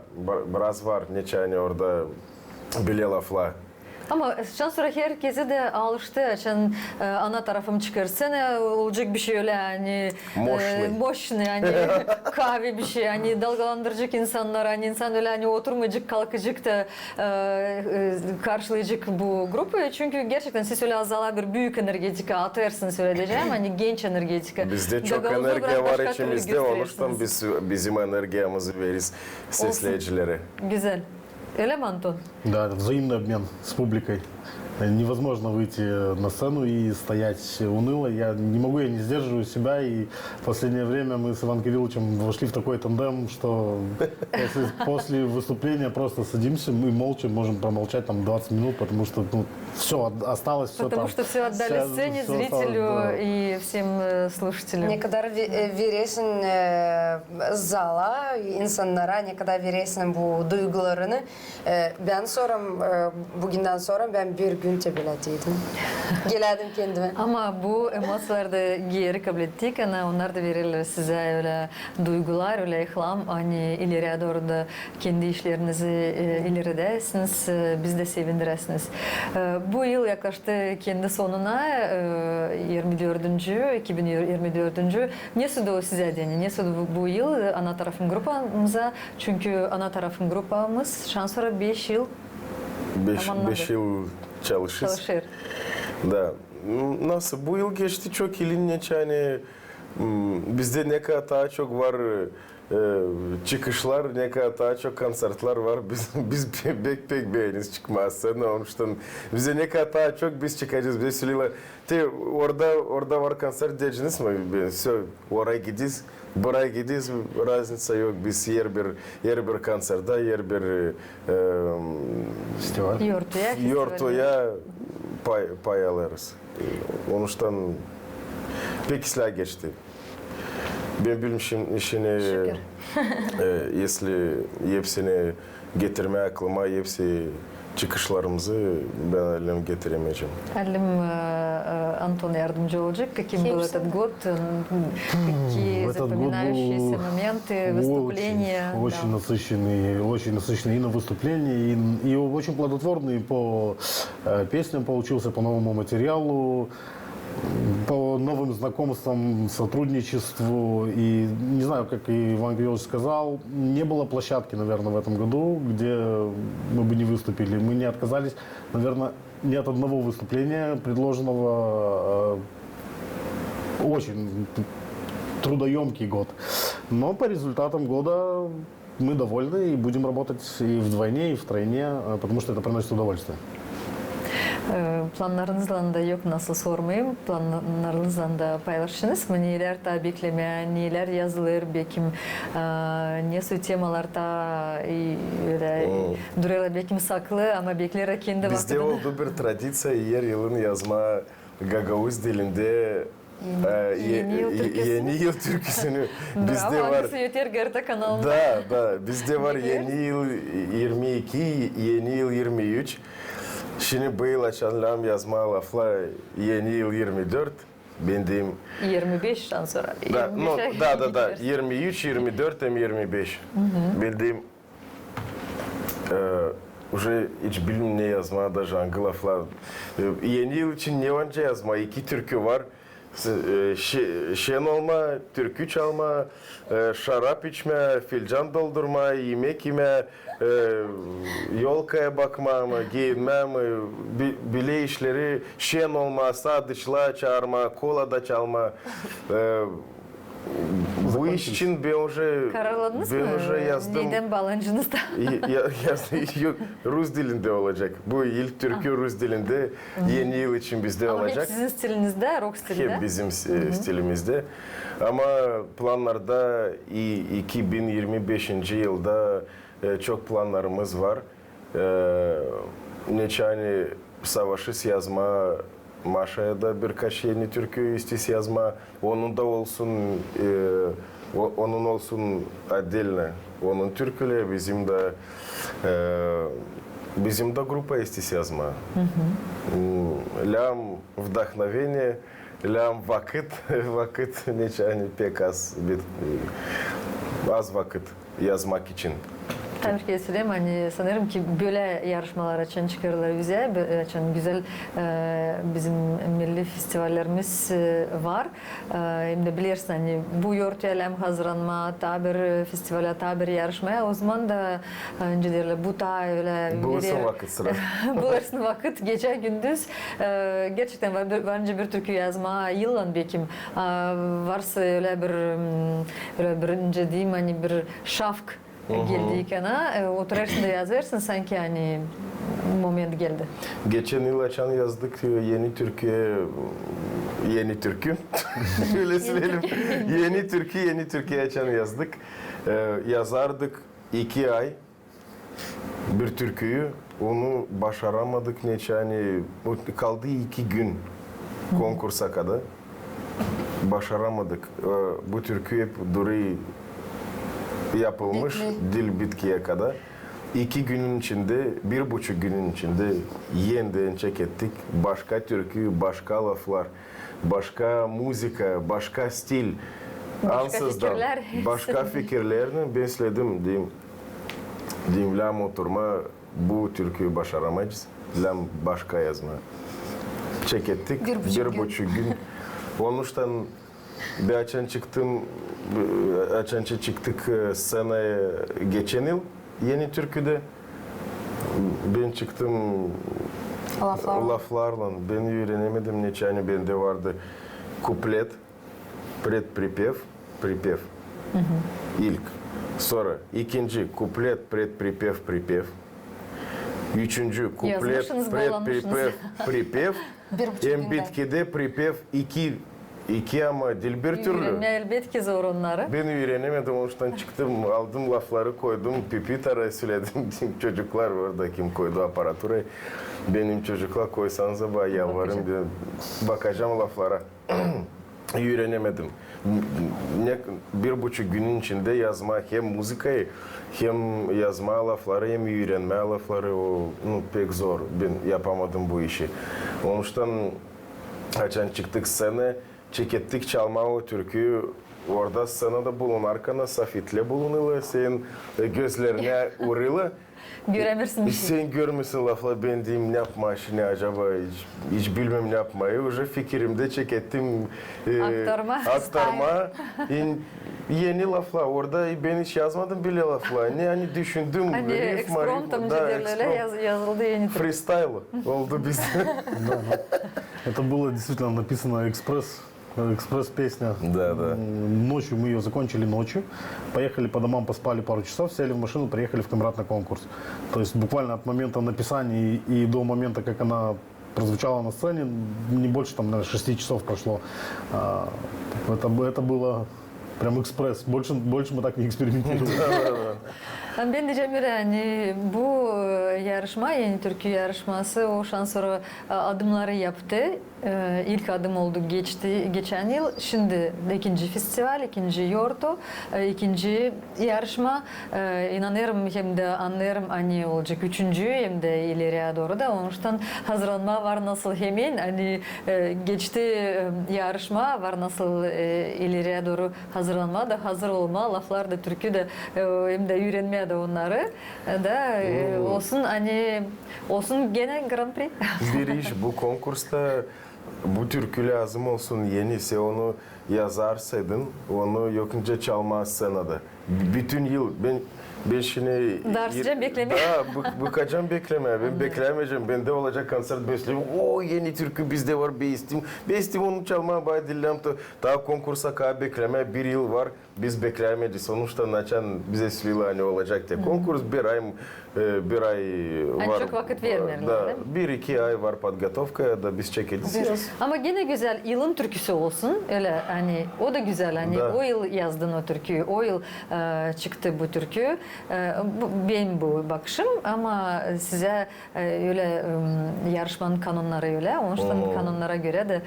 biraz var. Neçe orada bile laflar. Ama sonra herkese de alıştı. Şimdi ana tarafım çıkarsana olacak bir şey öyle yani. Moşlu yani kahve bir şey yani dalgalandıracak insanlar hani insan öyle hani oturmayacak kalkacak da karşılayacak bu grubu. Çünkü gerçekten siz öyle azala bir büyük energetika atarsınız söyleyeceğim hani genç energetika. Bizde çok Gagavuz'u enerji biraz var başka içimizde. türlü Onun için gösterirsiniz. bizim enerjimizi veririz sesleyicilere. Güzel. Öyle mi Anton? Да, это взаимный обмен с публикой. Невозможно выйти на сцену и стоять уныло. Я не сдерживаю себя. И в последнее время мы с Иваном Кирилловичем вошли в такой тандем, что после выступления просто садимся, мы молча можем промолчать там 20 минут, потому что все осталось, все Потому там. что все отдали сцене, всё осталось, зрителю да. и всем слушателям. Ne kadar verirsin zala, insanlara ne kadar verirsin bu duygularını. Ben bugünden sonra ben bir gün tebelatıydım. Geledim kendime. Ama bu emosyonlarda geri kabul ettik. Yani onlar da verirler size öyle duygular, öyle ihlam. Hani ileriye doğru da kendi işlerinizi ileridesiniz. Biz de sevindirirsiniz. Bu yıl yaklaştı kendi sonuna 2024. Ne sudu o size deni? Ne sudu bu yıl ana tarafın grupamıza? Çünkü ana tarafın grupamız şansora 5 yıl 5 yıl çalışırız. çalışır. Da. Nasıl? Bu yıl geçti çok ilginç yani bizde ne kadar daha çok var çıkışlar, ne kadar daha çok konsertler var. Biz pek beğeniz çıkmazsa. Onun bize ne kadar daha çok biz çıkacağız. Bize söylüyorlar. Orada var konser diyeceğiniz mi? Oraya gidiyiz. Buraya gidiyiz. Razница yok. Biz yer bir konserde, yer bir Фестиваль. yortuya pay alırız. Onun pek ıslah geçti. Ben bilmişim işini, если hepsini getirme aklıma, hepsi çıkışlarımızı ben elim getiremeyeceğim. Әлім Антон yardımcı olacak. Каким был этот год? Какие Этот год запоминающиеся моменты, выступления? очень насыщенный и на выступлении, и очень плодотворный по песням получился, по новому материалу, по новым знакомствам, сотрудничеству. И не знаю, как и Иван Григорьевич сказал, не было площадки, наверное, в этом году, где мы бы не выступили. Мы не отказались, наверное, ни от одного выступления, предложенного. Очень трудоемкий год. Но по результатам года мы довольны и будем работать и вдвойне, и втройне, потому что это приносит удовольствие. Planlarınızla da yok nasıl sormayayım. Planlarınızla da paylaşınız mı? Neler da bekleme, neler yazılır, bekim ne su temalarda duruyorlar bekim saklı ama bekler kendi Bizde oldu bir tradisiya yer yılın yazma Gagavuz dilinde yeni yıl türküsünü bizde var. Bravo, yeter Gerta kanalında. Da, bizde var yeni yıl 22, yeni yıl 23. Şimdi bu yıl açanlam yazma lafla yeni yıl 24. Bendim 25'ten sonra. Da. 23, 24 hem 25. Bildiğim уже hiç bilmem ne yazma da hangi laflar. Yeni yıl için ne önce yazma? 2 türkü var. Şen olma, türkü çalma, şarap içme, filcan doldurma, yemek yeme, yolkaya bakma, giyinme, bile işleri, şen olma, sadıçla çağırma, kola da çalma. Bu iş için Kararladınız mı? yazdım. Neyden bağlancınızda? Yok, Rus dilinde olacak. Bu ilk türkü Rus dilinde. Yeni yıl için bizde Ama olacak. hep sizin stilinizde, rock stilinde. Hep bizim stilimizde. Ama planlarda 2025 yılda çok planlarımız var. Neçani savaşı yazma, Maşa'ya da birkaç yeni türkü istisi yazma. Onun da olsun, onun olsun отдельно. Onun türküleri bizim de grupa istisi yazma. Лям вдохновение, лям vakit neçani pek az vakit yazmak için. Tebrik ederim. Hani sanırım ki böyle yarışmalar açan çıkarırlar bize. Açan güzel bizim milli festivallerimiz var. Hem de bilirsin hani bu yörtüyelim hazırlanma, tabir festivale, tabir yarışmaya. O zaman da önce derler bu da öyle. Bulursun vakit sıra. Bulursun vakit gece gündüz. Gerçekten var bence bir türkü yazma yıllan bekim. Varsa öyle bir önce diyeyim hani bir şafk geldiyken oturarsın da yazarsın sanki hani moment geldi. Geçen yıl açan yazdık yeni türkü. Şöyle söyleyelim. Yeni türkü açan yazdık. Yazardık 2 ay bir türküyü. Onu başaramadık neçani. Kaldı 2 gün konkursa kadar. Başaramadık. Bu türkü hep duruyor. Yapılmış dil bitkiye kadar 2 günün içinde, 1,5 günün içinde yeniden check ettik. Başka türkü, başka laflar, başka müzika, başka stil. Ansızdan başka fikirlerini besledim diyeyim lam oturma bu türküyü başaramayız. Lam başka yazma. Check ettik. 1,5 gün. Onuştan bir açan çıktık scenaya geçen yıl yeni türküde. Ben çıktım laflarla. Ben öğrenemedim neçani bende vardı. Kuplet, predpripev, pripev. İlk. Sonra ikinci kuplet, predpripев, pripев. Üçüncü kuplet, Yazmışsınız, bağlanmışsınız. predpripев, pripев. Bir buçuk günden. Bitkide pripев iki ama dil bir türlü. Öğrenme elbette zor onları. Ben öğrenemedim, ondan çıktım, aldım lafları koydum, pipitara söyledim. Çocuklar orada kim koydu aparaturayı. Benim çocuklar koysanıza bana yalvarın diye bakacağım laflara. Öğrenemedim. Bir buçuk günün içinde yazma hem müzikayı hem yazma lafları hem öğrenme lafları o pek zor. Ben yapamadım bu işi. Ondan açan çıktık sene çekettik çalma o türküyü. Orada scenada bulunarken safitle bulunulu. Sen gözlerine uğrılı. Göremirsin bir şey. Sen görmüşsün lafla ben diyeyim ne yapma ne acaba hiç bilmem ne yapmayı. Уже fikrimde çekettim. Aktarma. Yeni lafla orada ben hiç yazmadım bile lafla. Ne hani düşündüm. Hani ekspromptum derlerle yazıldı yeni tür. Freestyle oldu bizde. Это было действительно написано экспресс-песня. Да, да. Ночью мы ее закончили ночью, поехали по домам, поспали пару часов, сели в машину, приехали в Камрад на конкурс. То есть буквально от момента написания и до момента, как она прозвучала на сцене, не больше, там, наверное, 6 часов прошло. Это было прям экспресс. Больше мы так не экспериментировали. Ben diyeceğim yani bu yarışma, yeni türkü yarışması o sonra adımları yaptı. İlk adım oldu geçen yıl. Şimdi ikinci festival, ikinci yortu, ikinci yarışma. İnanırım hem de anlarım hani olacak üçüncü hem de ileriye doğru da. Ondan hazırlanma var nasıl hemen hani geçti yarışma var nasıl ileriye doğru hazırlanma da hazır olma laflar da türkü de hem de öğrenmeye de onları da olsun hani olsun gene Grand Prix. Bir iş bu konkursta bu türkü lazım olsun yenisi onu yazarsaydın onu yokunca çalmazsan da. Bütün yıl ben şimdi Dersçe bekleme. Bıkacağım bekleme. Ben beklemeyeceğim. Bende olacak konser besleyeyim. O yeni türkü bizde var beistim. Beistim onu çalmaya bay dillem. Daha konkursa kadar bekleme. Bir yıl var. Biz beklemeyeceğiz. Sonuçta açan bize söylüyor hani olacak diye. Konkurs bir ay var. Çok vakit vermiyorlar, Da, değil mi? 1-2 ay var подготовка da biz çekeceğiz. Ama gene güzel yılın türküsü olsun. Öyle hani o da güzel hani Da. o yıl yazdın o türküyü. O yıl çıktı bu türkü. Benim bu bakışım ama size öyle yarışmanın kanunları öyle. Onun için kanunlara göre de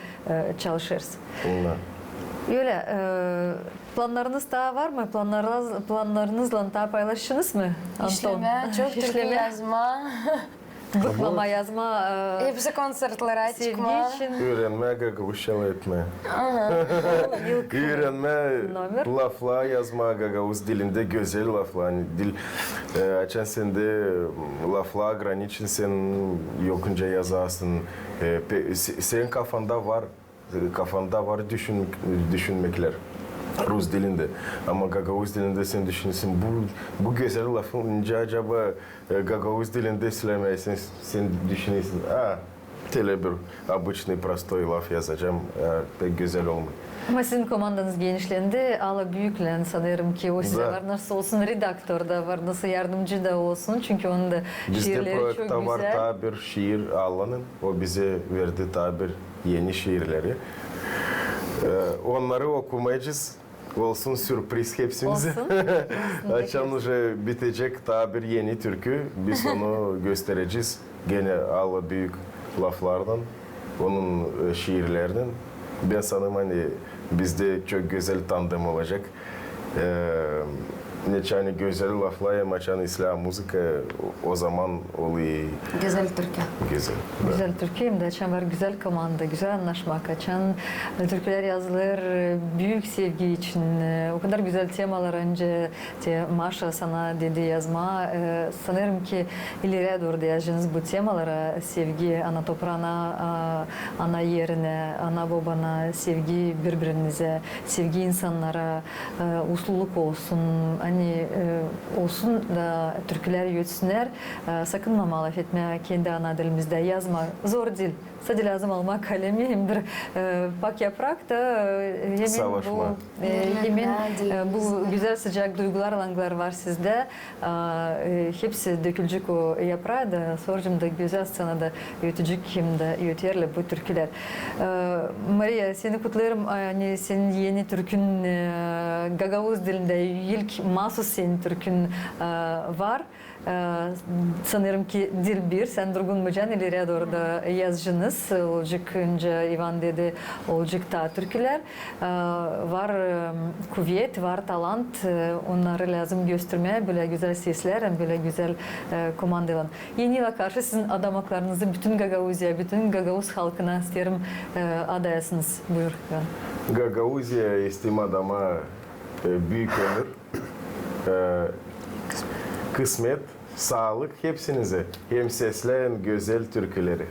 çalışırız. Öyle planlarınız daha var mı? Planlarınızla daha paylaştınız mı? Anton? İşleme, çok türkü İşleme, yazma. bıklama yazma, Hepsi konsertlere sevgi çıkma. için. Öğrenme, gagavuşçalı etme. Yılkı Öğrenme, Nomer. lafla yazma gagavuz dilinde güzel lafla. Hani dil açan sen de lafla graniçin sen yokunca yazarsın. Senin kafanda var düşünmekler. Rus dilinde. Ama Gagavuz dilinde sen düşünürsün bu güzel lafın önce acaba Gagavuz dilinde söylemeysen sen düşünürsün. Tele bir обычный простой laf yazacağım. Pek güzel olmuyor. Ama sizin komandanız genişlendi. Ala büyüklen sanırım ki o size Da. var. Nasıl olsun redaktör da var. Nasıl yardımcı da olsun. Çünkü onun da Bizde şiirleri çok projekte var güzel. tabir şiir Allah'ın. O bize verdi tabir yeni şiirleri. Onları okumayacağız. Olsun sürpriz hepsimize. Olsun. Açan уже bitecek tabir yeni türkü. Biz onu göstereceğiz. Gene Allah büyük laflardan, onun şiirlerden. Ben sanırım hani bizde çok güzel tandem olacak. Neçani güzel laflar hem açan İslam müzik o zaman oluyor Güzel türkü. güzel. Güzel Türkiye hem de açan var güzel komanda, güzel anlaşmak açan türküler yazılır büyük sevgi için. O kadar güzel temalar önce Maşa sana dedi yazma. Sanırım ki ileriye doğru da yazacaksınız bu temalara sevgi, ana toprağına, ana yerine, ana babana, sevgi birbirinize, sevgi insanlara, usluluk olsun. Hani olsun da türküler yötsünler. Sakınmama laf etme kendi ana dilimizde yazma. Zor dil. Sadece lazım almak kalemi hem bir bak yaprak da hemen Savaşma. bu bu güzel sıcak duygular alanglar var sizde. Hepsi dökülecek o yaprağı da sorcum da güzel scenada yötücük hem de yötüyerle bu türküler. Maria seni kutlarım. Hani senin yeni türkün Gagavuz dilinde ilk mahsus senin türkün var. Sanırım ki dil bir. Sen Durgun Mucan ileriye doğru da yazıcınız. Olacak önce Ivan dedi olacak da türküler. Var kuvvet, var talant. Onları lazım göstermeye. Böyle güzel sesler, böyle güzel komandalar. Yeni yıla karşı sizin adamaklarınızı bütün Gagavuzya, bütün Gagavuz halkına isterim adayasınız. Buyur. Gagavuzya istim adama büyük ömür, kısmet, sağlık hepsinize. Hem sesler hem güzel türküleri.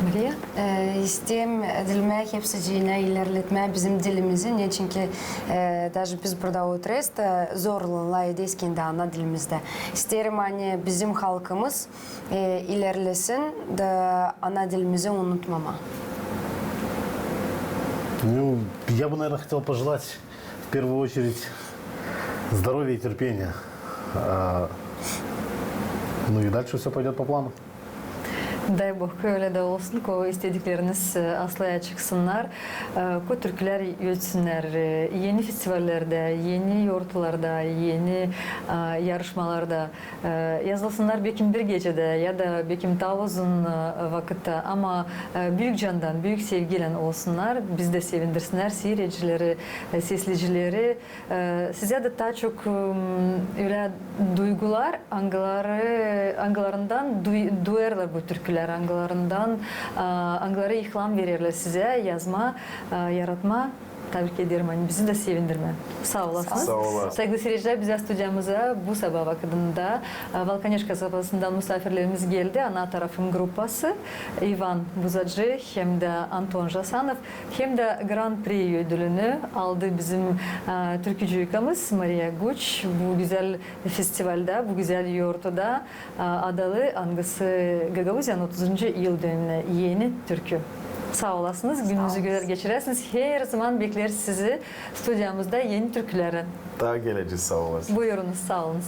Maria? İsteyim dilime hepsiciğine ilerletme bizim dilimizi. Ne çünkü даже biz burada oturuyoruz da zorlanlayız ana dilimizde. İsterim hani bizim halkımız ilerlesin de ana dilimizi unutmama. Ну, я бы, наверное, хотел пожелать в первую очередь здоровья и терпения. Ну и дальше все пойдет по плану. Дай Bog öyle de olsun ki istedikleriniz aslaya çıksınlar. Ko türküler yötsünler. Yeni festivallerde, yeni yurtlarda, yeni yarışmalarda yazılsınlar bekim bir gecede ya da bekim daha uzun vakitte ama büyük candan, büyük sevgiyle olsunlar. Biz de sevindirsinler seyircileri, seslicileri. Size de daha çok öyle duygular, angalarından duyarlar bu türküler. Angılara ihlam verirler size yazma, yaratma. Tebrik ederim. Hani bizi de sevindirme. Sağ olasınız. Sağ olasın. Saygılı seyirciler bize stüdyamıza bu sabah vakitinde Valkaneş kasabasından misafirlerimiz geldi. Ana tarafım grupası Ivan Buzacı hem de Anton Jasanov hem de Grand Prix ödülünü aldı bizim türkücü yıkamız Maria Guç. Bu güzel festivalde, bu güzel yurtta adalı angısı Gagavuzyan 30. yıl dönümüne yeni türkü. Sağ olasınız. Gününüzü güzel geçiresiniz. Her zaman bekleriz sizi stüdyamızda yeni türkülerin. Daha geleceğiz sağ olasın. Buyurunuz, sağ olunuz.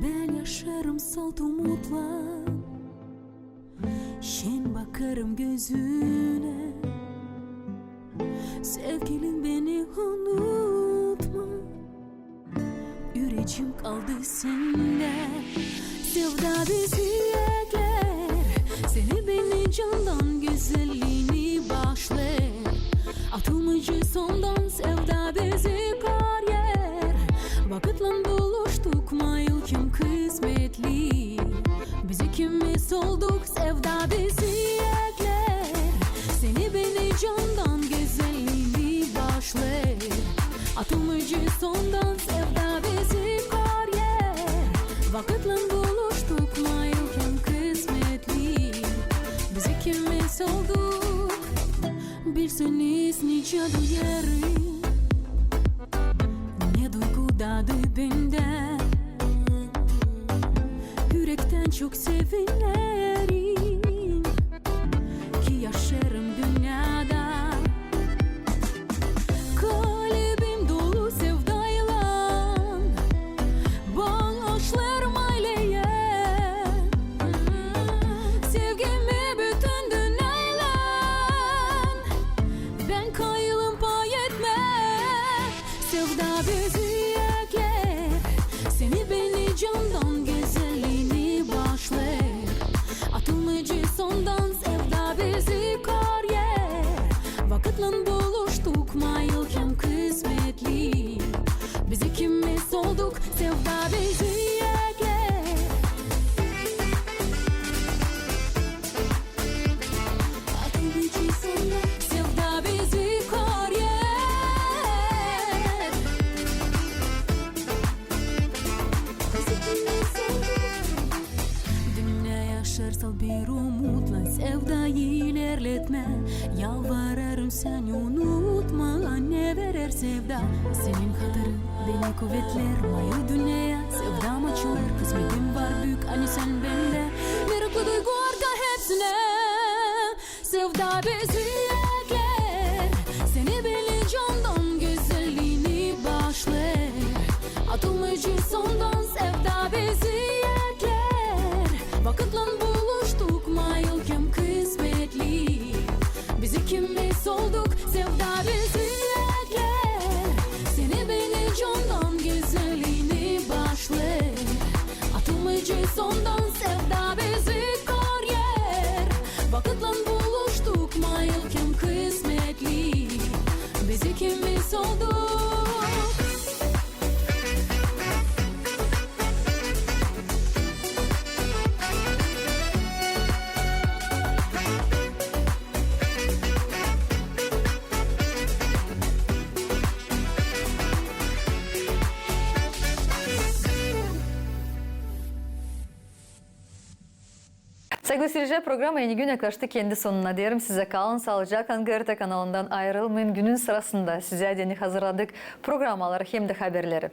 Ben yaşarım salt umutla, şen bakarım gözüne. Sevgilim beni unutma, yüreğim kaldı sende. Sevda bizi ekler, seni beni candan güzelliğini başlar. Atılmacı sondan sevda bizi kar yer. Vakitla buluştuk mayıl kim kısmetli. Biz ikimiz olduk sevda bizi ekler. Seni beni candan güzelliğini başlar. Atılmacı sondan sevda bizi kar yer. Vakitla buluştuk mayıl kim kısmetli. Biz ikimiz olduk. Bir seniz nice duyarım. Ne duygu dadı bende. Yürekten çok sevinlerim ki yaşarım dünyada. Kalbim dolu sevdayla bağışlarım aileye. Sevgimi bütün dünyayla ben kayılım pay etme. Sevda bizi ekler, seni beni candan güzelliğini başlar. Atılmacı sondan sevda bizi kar yer. Vakitla buluştuk mayıl kim kısmetli. Biz ikimiz olduk sevda bizi ekler. Atılmacı sondan sevda bizi kar yer. Biz ikimiz olduk. Dünya yaşarsal bir umutla sevdayı ilerletme. Yalvarırım sen unutma. geçer sevda. Senin hatırın beni kuvvetler, mayu dünyaya sevdam açılır. Kısmetim var büyük hani sen bende, meraklı duygu arka hepsine. Sevda bizi ekler, seni beni candan güzelliğini başlar. Atılmacı sondan sevda bizi ekler. Vakitle buluştuk mayılkem kısmetli. Biz ikimiz olduk, sevda bizi ekler. Seni beni candan güzelliğini başlar. Atılmacı sondan sevda bizi kor yer. Vakitle buluştuk mayılkem kısmetli. Biz ikimiz olduk. Saygılı seyirciler, program yeni gün yaklaştı kendi sonuna diyelim. Size kalın sağlıcakla, GRT kanalından ayrılmayın. Günün sırasında size yeni hazırladık programaları hem de haberleri.